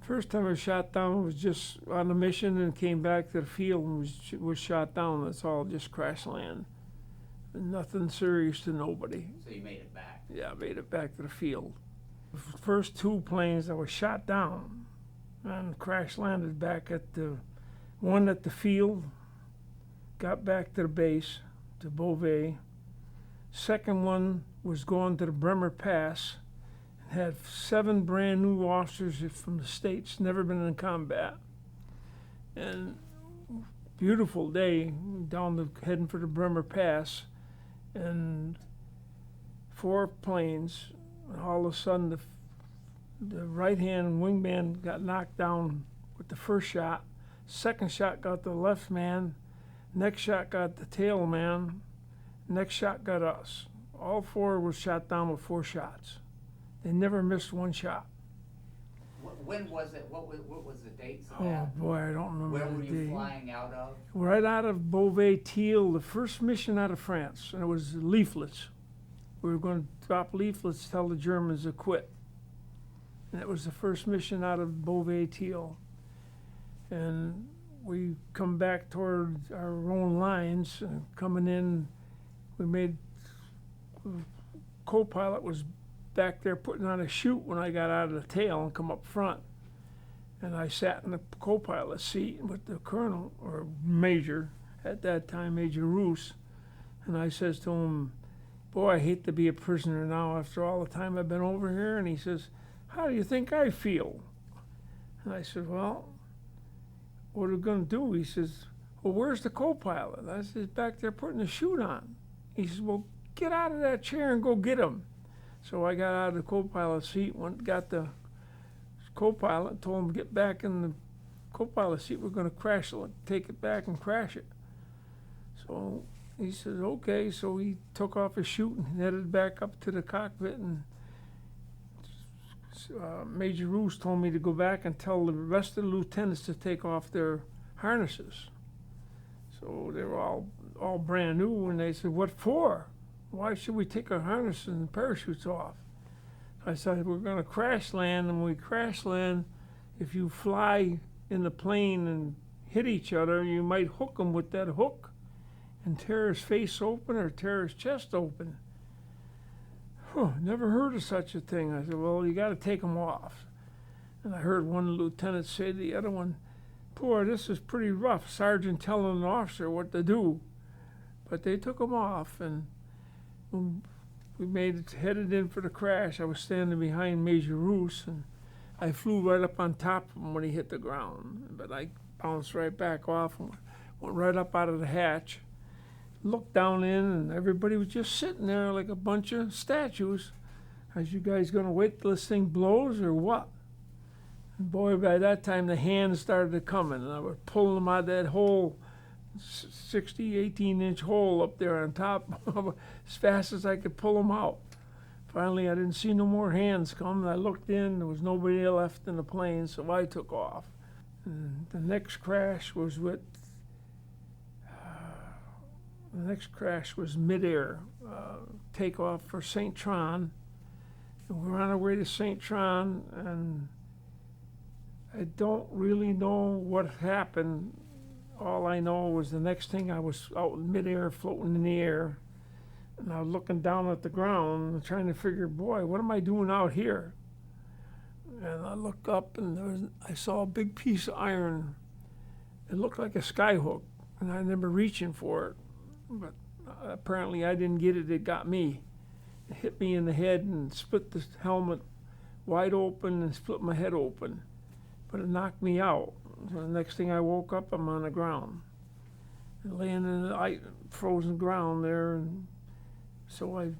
First time I was shot down was just on a mission and came back to the field and was shot down. That's all, just crash land. Nothing serious to nobody. So you made it back? Yeah, I made it back to the field. The first two planes that were shot down and crash landed back at the one at the field, got back to the base, to Beauvais. Second one was going to the Bremer Pass and had 7 brand new officers from the States, never been in combat. And beautiful day, heading for the Bremer Pass, and 4 planes, and all of a sudden the right-hand wingman got knocked down with the first shot. Second shot got the left man. Next shot got the tail man. Next shot got us. All 4 were shot down with 4 shots. They never missed 1 shot. When was it? What was the dates of Oh that? boy, I don't remember Where the were you date. flying out of? Right out of Beauvais Teal, the first mission out of France, and it was leaflets. We were going to drop leaflets, tell the Germans to quit. And it was the first mission out of Beauvais Teal. And we come back toward our own lines, coming in, we made, co-pilot was back there putting on a chute when I got out of the tail and come up front. And I sat in the co-pilot seat with the colonel, or major, at that time, Major Roos. And I says to him, boy, I hate to be a prisoner now after all the time I've been over here. And he says, how do you think I feel? And I said, well, what are we going to do? He says, well, where's the co-pilot? I said, back there putting the chute on. He says, well, get out of that chair and go get him. So I got out of the co-pilot seat, got the co-pilot, and told him to get back in the co-pilot seat. We're going to crash it, take it back and crash it. So he says, okay. So he took off his chute and headed back up to the cockpit, and Major Roos told me to go back and tell the rest of the lieutenants to take off their harnesses. So they were all brand new, and they said, what for? Why should we take our harnesses and parachutes off? I said, we're going to crash land, and when we crash land, if you fly in the plane and hit each other, you might hook him with that hook and tear his face open or tear his chest open. Never heard of such a thing. I said, well, you got to take them off. And I heard one lieutenant say to the other one, boy, this is pretty rough, sergeant telling an officer what to do. But they took them off, and we headed in for the crash. I was standing behind Major Roos, and I flew right up on top of him when he hit the ground. But I bounced right back off and went right up out of the hatch, looked down in, and everybody was just sitting there like a bunch of statues. Is you guys going to wait till this thing blows or what? And boy, by that time the hands started coming, and I was pulling them out of that hole, 18-inch hole up there on top as fast as I could pull them out. Finally, I didn't see no more hands come. I looked in, there was nobody left in the plane, so I took off. And the next crash was midair, takeoff for St. Tron. And we're on our way to St. Tron, and I don't really know what happened. All I know was the next thing I was out in midair, floating in the air, and I was looking down at the ground and trying to figure, boy, what am I doing out here? And I looked up, and I saw a big piece of iron. It looked like a skyhook, and I remember reaching for it, but apparently I didn't get it. It got me. It hit me in the head and split the helmet wide open and split my head open, but it knocked me out. So the next thing I woke up, I'm on the ground, and laying in the frozen ground there. And so I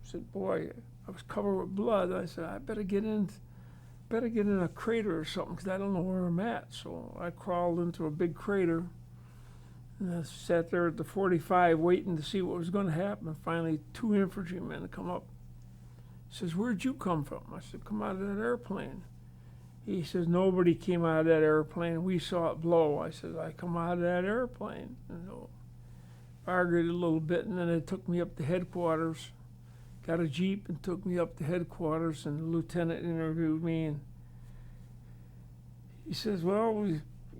said, boy, I was covered with blood. I said, I better get in a crater or something, because I don't know where I'm at. So I crawled into a big crater, and I sat there at the 45 waiting to see what was going to happen. And finally, 2 infantrymen come up. He says, where'd you come from? I said, come out of that airplane. He says, nobody came out of that airplane. We saw it blow. I said, I come out of that airplane. And so argued a little bit, and then they took me up to headquarters, got a Jeep and took me up to headquarters, and the lieutenant interviewed me. And He says, well,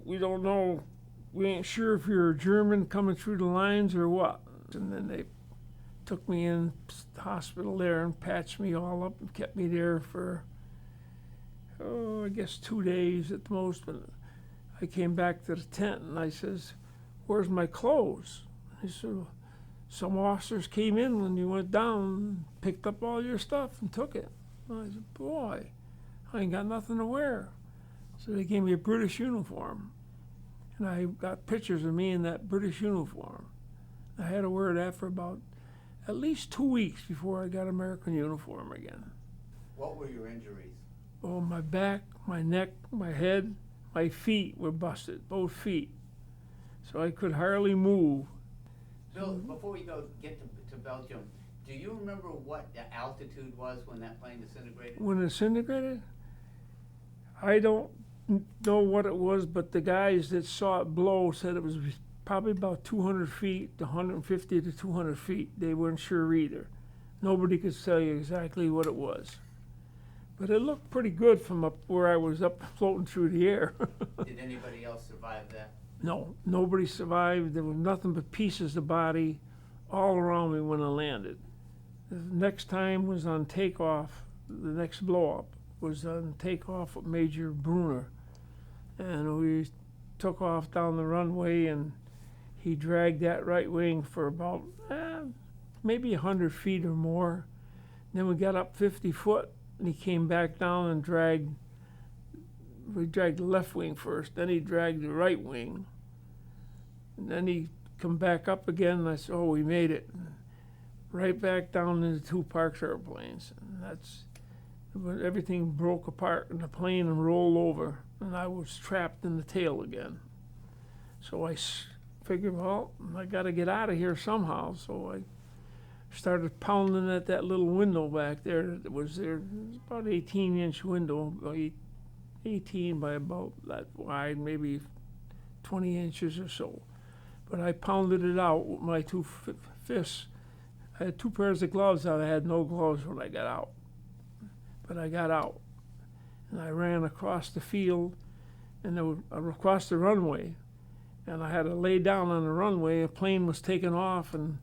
we don't know. We ain't sure if you're a German coming through the lines or what. And then they took me in the hospital there and patched me all up and kept me there for, I guess 2 days at the most. But I came back to the tent and I says, where's my clothes? He said, some officers came in when you went down, picked up all your stuff and took it. And I said, boy, I ain't got nothing to wear. So they gave me a British uniform. And I got pictures of me in that British uniform. I had to wear that for about at least 2 weeks before I got American uniform again. What were your injuries? Oh, my back, my neck, my head, my feet were busted, both feet. So I could hardly move. Bill, before we get to Belgium, do you remember what the altitude was when that plane disintegrated? When it disintegrated, I don't know what it was, but the guys that saw it blow said it was probably about 200 feet, 150 to 200 feet. They weren't sure either. Nobody could tell you exactly what it was. But it looked pretty good from up where I was up floating through the air. Did anybody else survive that? No, nobody survived. There was nothing but pieces of body all around me when I landed. The next time was on takeoff. The next blow-up was on takeoff with Major Bruner. And we took off down the runway, and he dragged that right wing for about maybe 100 feet or more. Then we got up 50 foot, and he came back down and we dragged the left wing first, then he dragged the right wing. And then he come back up again, and I said, oh, we made it. Right back down into two Parks airplanes. And that's when everything broke apart in the plane and rolled over, and I was trapped in the tail again. So I figured, well, I got to get out of here somehow. So I started pounding at that little window back there that was there. It was about an 18-inch window, 18 by about that wide, maybe 20 inches or so. But I pounded it out with my two fists. I had 2 pairs of gloves on. I had no gloves when I got out. But I got out. And I ran across the field and across the runway. And I had to lay down on the runway. A plane was taking off, and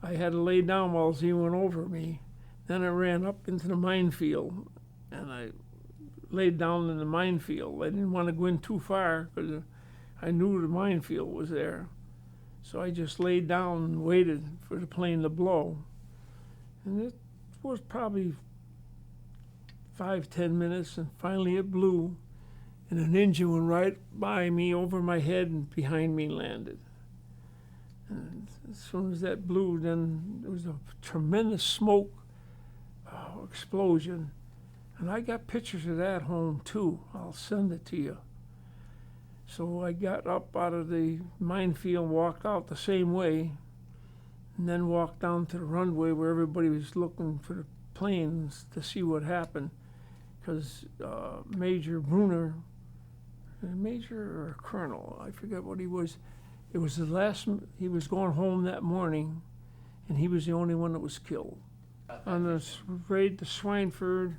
I had to lay down while he went over me. Then I ran up into the minefield, and I laid down in the minefield. I didn't want to go in too far because I knew the minefield was there. So I just laid down and waited for the plane to blow. And it was probably 5-10 minutes, and finally it blew. And an engine went right by me, over my head, and behind me landed. And as soon as that blew, then there was a tremendous smoke explosion. And I got pictures of that home too. I'll send it to you. So I got up out of the minefield, walked out the same way, and then walked down to the runway where everybody was looking for the planes to see what happened. Because Major Bruner, Major or Colonel, I forget what he was. It was the last, he was going home that morning, and he was the only one that was killed. On the raid to Schweinfurt,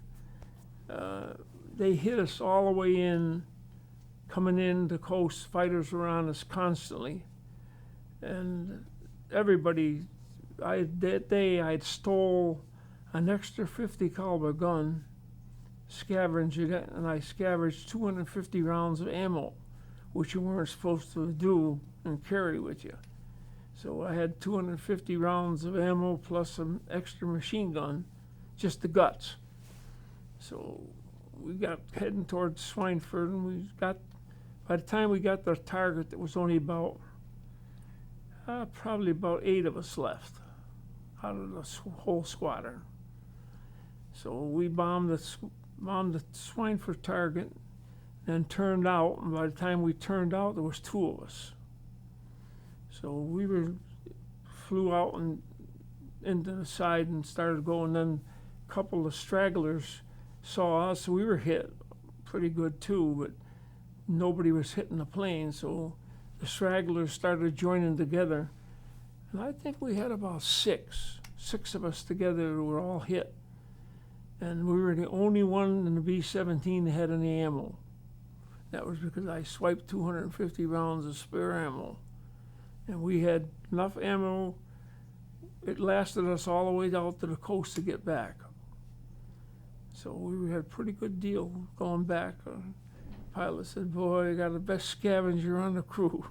they hit us all the way in, coming in the coast. Fighters were on us constantly. And everybody, that day I stole an extra .50 caliber gun, scavenged it, and I scavenged 250 rounds of ammo, which you weren't supposed to do and carry with you. So I had 250 rounds of ammo plus some extra machine gun, just the guts. So we got heading towards Schweinfurt, and by the time we got the target, there was only about, probably about 8 of us left out of the whole squadron. So we bombed the Schweinfurt target, then turned out, and by the time we turned out, there was 2 of us. So we flew out and into the side and started going. Then a couple of stragglers saw us. We were hit pretty good too, but nobody was hitting the plane. So the stragglers started joining together, and I think we had about six of us together who were all hit. And we were the only one in the B-17 that had any ammo. That was because I swiped 250 rounds of spare ammo. And we had enough ammo, it lasted us all the way out to the coast to get back. So we had a pretty good deal going back. Pilot said, "Boy, you got the best scavenger on the crew."